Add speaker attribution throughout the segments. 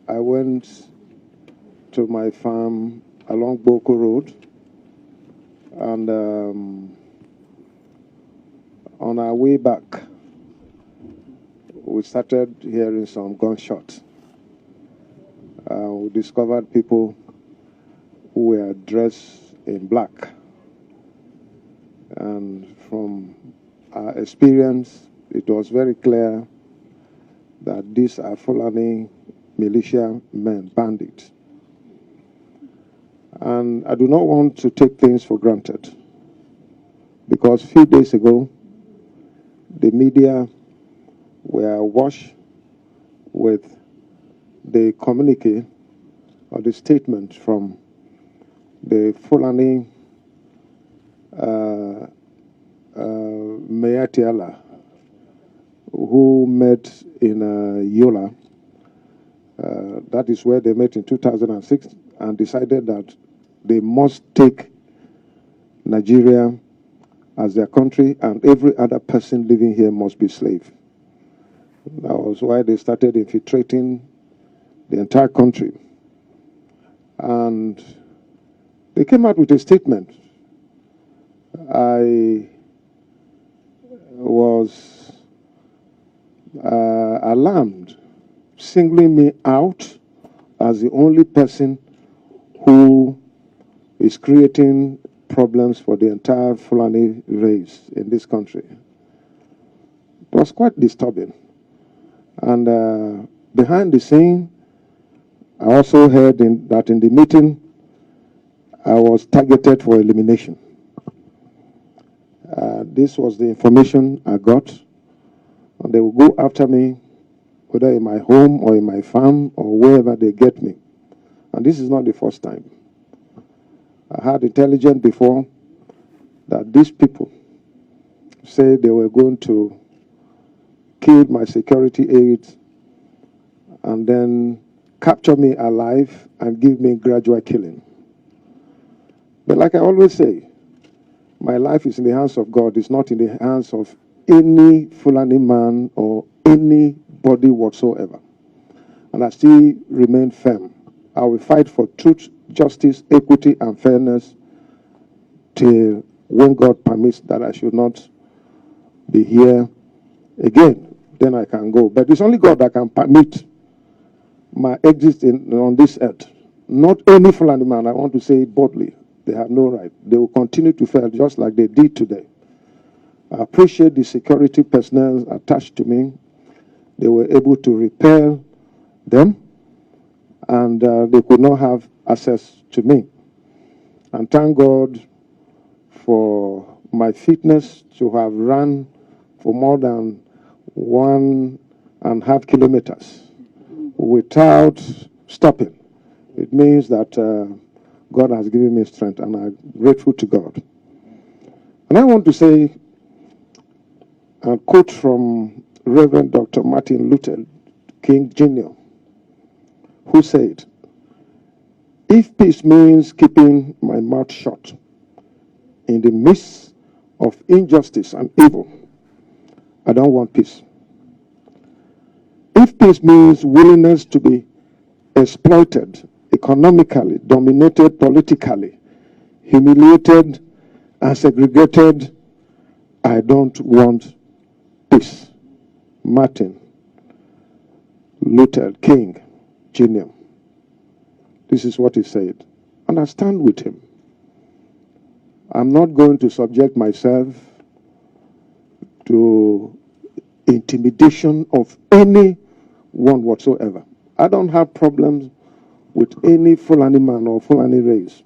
Speaker 1: I went to my farm along Boko Road, and on our way back, we started hearing some gunshots. We discovered people who were dressed in black. And from our experience, it was very clear that these are Fulani militia men, bandits. And I do not want to take things for granted, because a few days ago, the media were awash with the communique or the statement from the Fulani Militias who met in Yola. That is where they met in 2006 and decided that they must take Nigeria as their country and every other person living here must be slave. That was why they started infiltrating the entire country. And they came out with a statement. I was alarmed, singling me out as the only person who is creating problems for the entire Fulani race in this country. It was quite disturbing. And behind the scene, I also heard that in the meeting, I was targeted for elimination. This was the information I got. And they will go after me, whether in my home or in my farm or wherever they get me. And this is not the first time. I had intelligence before that these people said they were going to kill my security aides and then capture me alive and give me gradual killing. But like I always say, my life is in the hands of God. It's not in the hands of any Fulani man or anybody whatsoever. And I still remain firm. I will fight for truth, justice, equity, and fairness till when God permits that I should not be here again. Then I can go. But it's only God that can permit my exit on this earth. Not any Fulani man. I want to say it boldly. They have no right. They will continue to fail just like they did today. I appreciate the security personnel attached to me. They were able to repel them, and they could not have access to me. And thank God for my fitness to have run for more than 1.5 kilometers without stopping. It means that God has given me strength, and I'm grateful to God. And I want to say a quote from Reverend Dr. Martin Luther King Jr., who said, "If peace means keeping my mouth shut in the midst of injustice and evil, I don't want peace. If peace means willingness to be exploited economically, dominated politically, humiliated and segregated, I don't want peace." Martin Luther King Jr. This is what he said. And I stand with him. I'm not going to subject myself to intimidation of anyone whatsoever. I don't have problems with any Fulani man or Fulani race.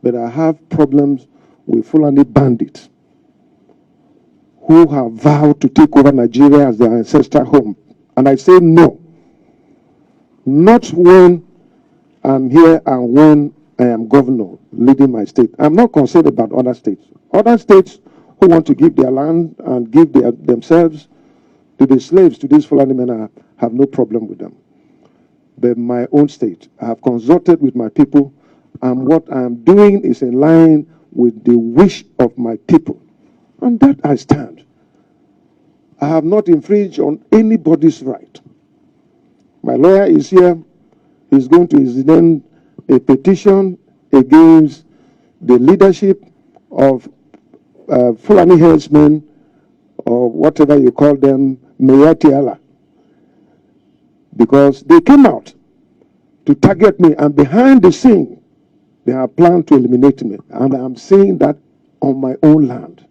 Speaker 1: But I have problems with Fulani bandits who have vowed to take over Nigeria as their ancestral home. And I say no. Not when I'm here and when I am governor leading my state. I'm not concerned about other states. Other states who want to give their land and give themselves to the slaves, to these Fulani men, I have no problem with them. But my own state, I have consulted with my people, and what I am doing is in line with the wish of my people. On that I stand. I have not infringed on anybody's right. My lawyer is here. is going to initiate a petition against the leadership of Fulani herdsmen, or whatever you call them, Militias, because they came out to target me, and behind the scene, they have planned to eliminate me. And I'm saying that on my own land.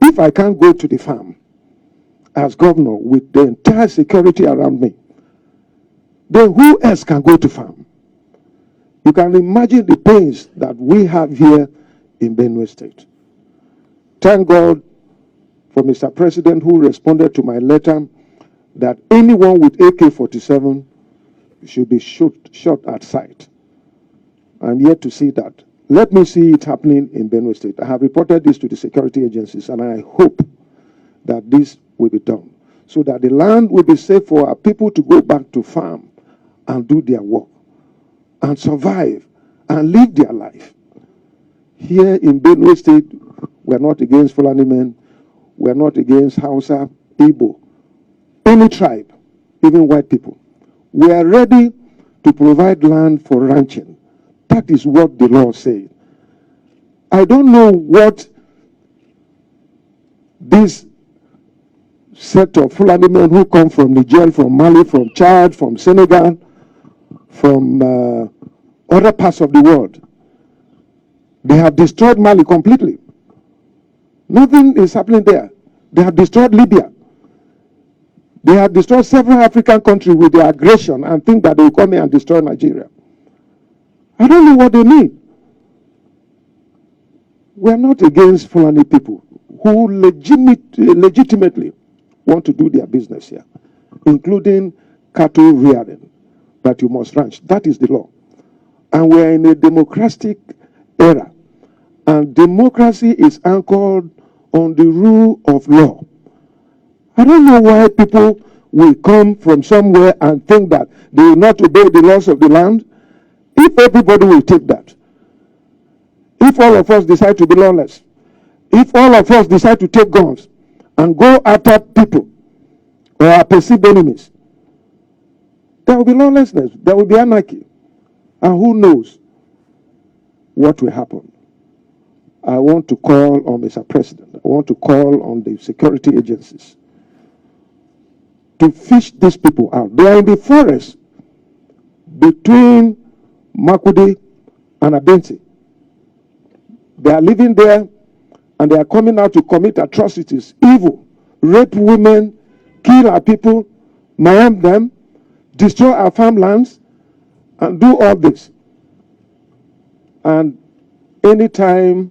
Speaker 1: If I can't go to the farm as governor with the entire security around me, then who else can go to farm? You can imagine the pains that we have here in Benue State. Thank God for Mr. President, who responded to my letter that anyone with AK-47 should be shot at sight. I'm yet to see that. Let me see it happening in Benue State. I have reported this to the security agencies, and I hope that this will be done so that the land will be safe for our people to go back to farm and do their work and survive and live their life. Here in Benue State, we're not against Fulani men. We're not against Hausa, Igbo, any tribe, even white people. We are ready to provide land for ranching. That is what the law says. I don't know what this set of Fulani men who come from Niger, from Mali, from Chad, from Senegal, from other parts of the world, they have destroyed Mali completely. Nothing is happening there. They have destroyed Libya. They have destroyed several African countries with their aggression and think that they will come here and destroy Nigeria. I don't know what they mean. We are not against Fulani people who legitimately want to do their business here, including cattle rearing, but you must ranch. That is the law. And we are in a democratic era. And democracy is anchored on the rule of law. I don't know why people will come from somewhere and think that they will not obey the laws of the land. If everybody will take that, if all of us decide to be lawless, if all of us decide to take guns and go after people or our perceived enemies, there will be lawlessness, there will be anarchy. And who knows what will happen. I want to call on Mr. President, I want to call on the security agencies to fish these people out. They are in the forest between Makudi and Abenti. They are living there and they are coming out to commit atrocities, evil, rape women, kill our people, maim them, destroy our farmlands, and do all this. And anytime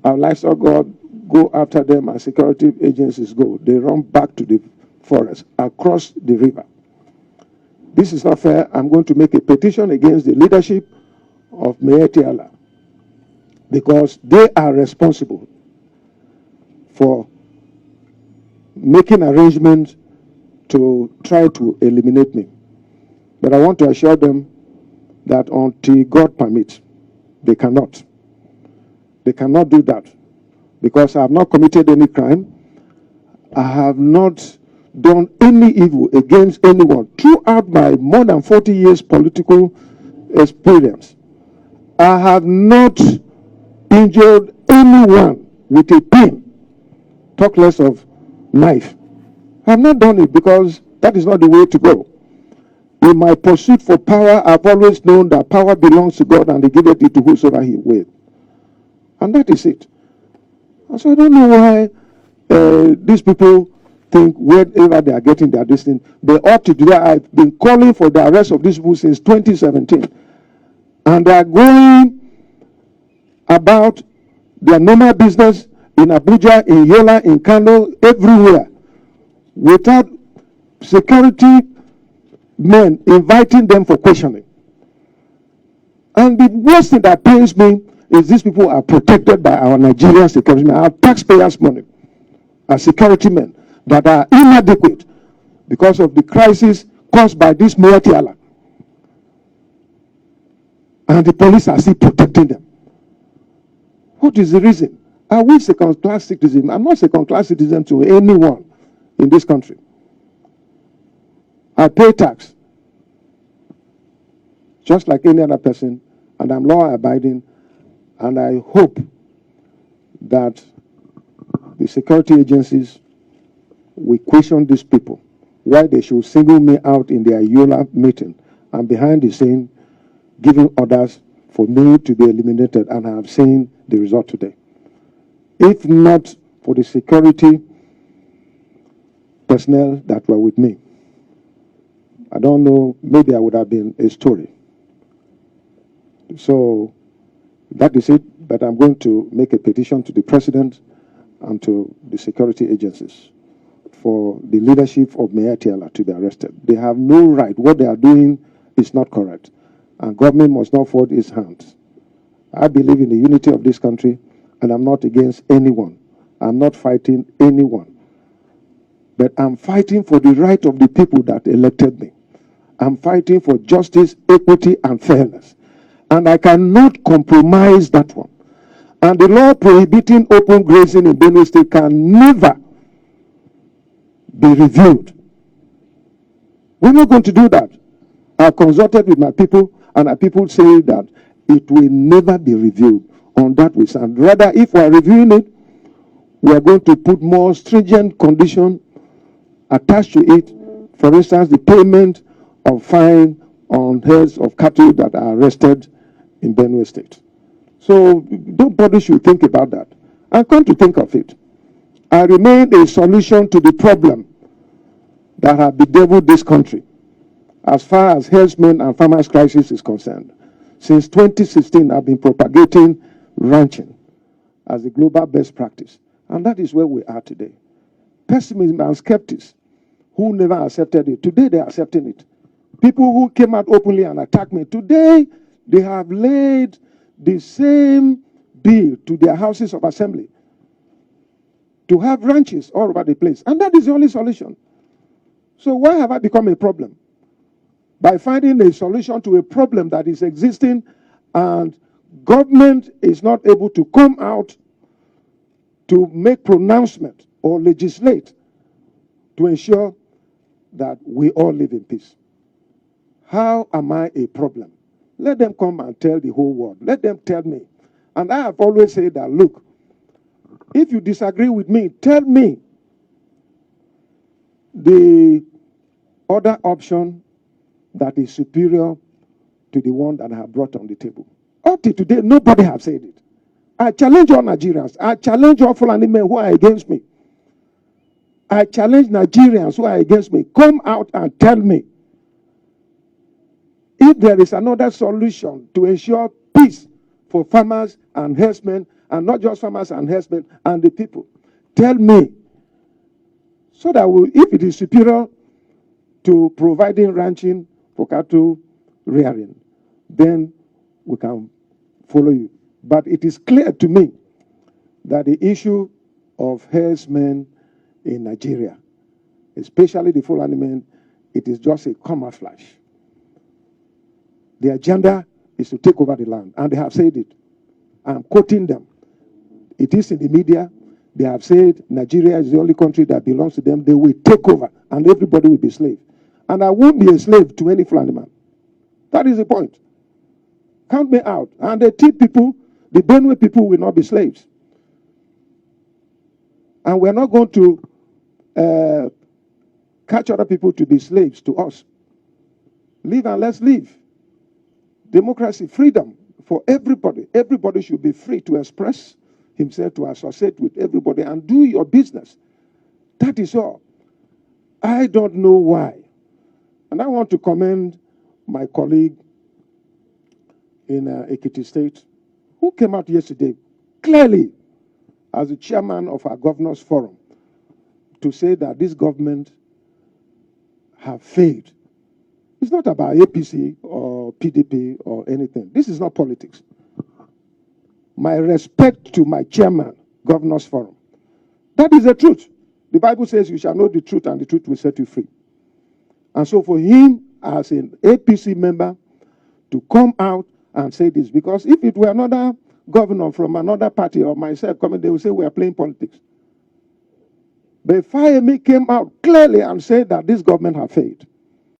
Speaker 1: our livestock God go after them, our security agencies go, they run back to the forest, across the river. This is not fair. I'm going to make a petition against the leadership of Militias because they are responsible for making arrangements to try to eliminate me. But I want to assure them that until God permits, they cannot. They cannot do that because I have not committed any crime. I have not done any evil against anyone throughout my more than 40 years political experience. I have not injured anyone with a pin, talk less of knife. I have not done it because that is not the way to go. In my pursuit for power, I've always known that power belongs to God and He giveth it to whosoever He will. And that is it. And so I don't know why these people think wherever they are getting their destiny, they ought to do that. I've been calling for the arrest of these people since 2017. And they are going about their normal business in Abuja, in Yola, in Kano, everywhere, without security men inviting them for questioning. And the worst thing that pains me is these people are protected by our Nigerian security men, our taxpayers' money, as security men that are inadequate because of the crisis caused by this Militias. And the police are still protecting them. What is the reason? Are we second-class citizens? I'm not second-class citizen to anyone in this country. I pay tax. just like any other person, and I'm law-abiding, and I hope that the security agencies will question these people, why they should single me out in their Yola meeting and behind the scene giving orders for me to be eliminated, and I have seen the result today. If not for the security personnel that were with me, I don't know, maybe I would have been a story. So that is it, but I'm going to make a petition to the president and to the security agencies for the leadership of Militias to be arrested. They have no right. What they are doing is not correct, and government must not fold its hands. I believe in the unity of this country, and I'm not against anyone. I'm not fighting anyone. But I'm fighting for the right of the people that elected me. I'm fighting for justice, equity, and fairness. And I cannot compromise that one. And the law prohibiting open grazing in Benue State can never be reviewed. We're not going to do that. I've consulted with my people, and our people say that it will never be reviewed. On that we stand. Rather, if we are reviewing it, we are going to put more stringent conditions attached to it. For instance, the payment of fine on heads of cattle that are arrested in Benue State. So nobody should think about that. And come to think of it, I remain a solution to the problem that have bedeviled this country as far as herdsmen and farmers' crisis is concerned. Since 2016, I've been propagating ranching as a global best practice. And that is where we are today. Pessimism and skeptics who never accepted it, today they're accepting it. People who came out openly and attacked me, today they have laid the same bill to their houses of assembly to have ranches all over the place. And that is the only solution. So why have I become a problem? By finding a solution to a problem that is existing, and government is not able to come out to make pronouncement or legislate to ensure that we all live in peace. How am I a problem? Let them come and tell the whole world. Let them tell me. And I have always said that, look, if you disagree with me, tell me the other option that is superior to the one that I have brought on the table. Up to today, nobody has said it. I challenge all Nigerians. I challenge all Fulani men who are against me. I challenge Nigerians who are against me. Come out and tell me if there is another solution to ensure peace for farmers and herdsmen, and not just farmers and herdsmen and the people. Tell me, so that if it is superior to providing ranching for cattle rearing, then we can follow you. But it is clear to me that the issue of herdsmen in Nigeria, especially the Fulani men, it is just a camouflage. The agenda is to take over the land, and they have said it. I'm quoting them. It is in the media. They have said Nigeria is the only country that belongs to them. They will take over, and everybody will be slave. And I won't be a slave to any Fulani man. That is the point. Count me out. And the Tea people, the Benue people will not be slaves. And we're not going to catch other people to be slaves to us. Live and let's live. Democracy, freedom for everybody. Everybody should be free to express himself, to associate with everybody, and do your business. That is all. I don't know why. And I want to commend my colleague in Ekiti State, who came out yesterday clearly as the chairman of our governors forum to say that this government have failed. It's not about APC or PDP or anything. This is not politics. My respect to my chairman, governors forum. That is the truth. The Bible says you shall know the truth and the truth will set you free. And so for him as an APC member to come out and say this, because if it were another governor from another party or myself coming, they would say we are playing politics. But Fayemi came out clearly and said that this government has failed.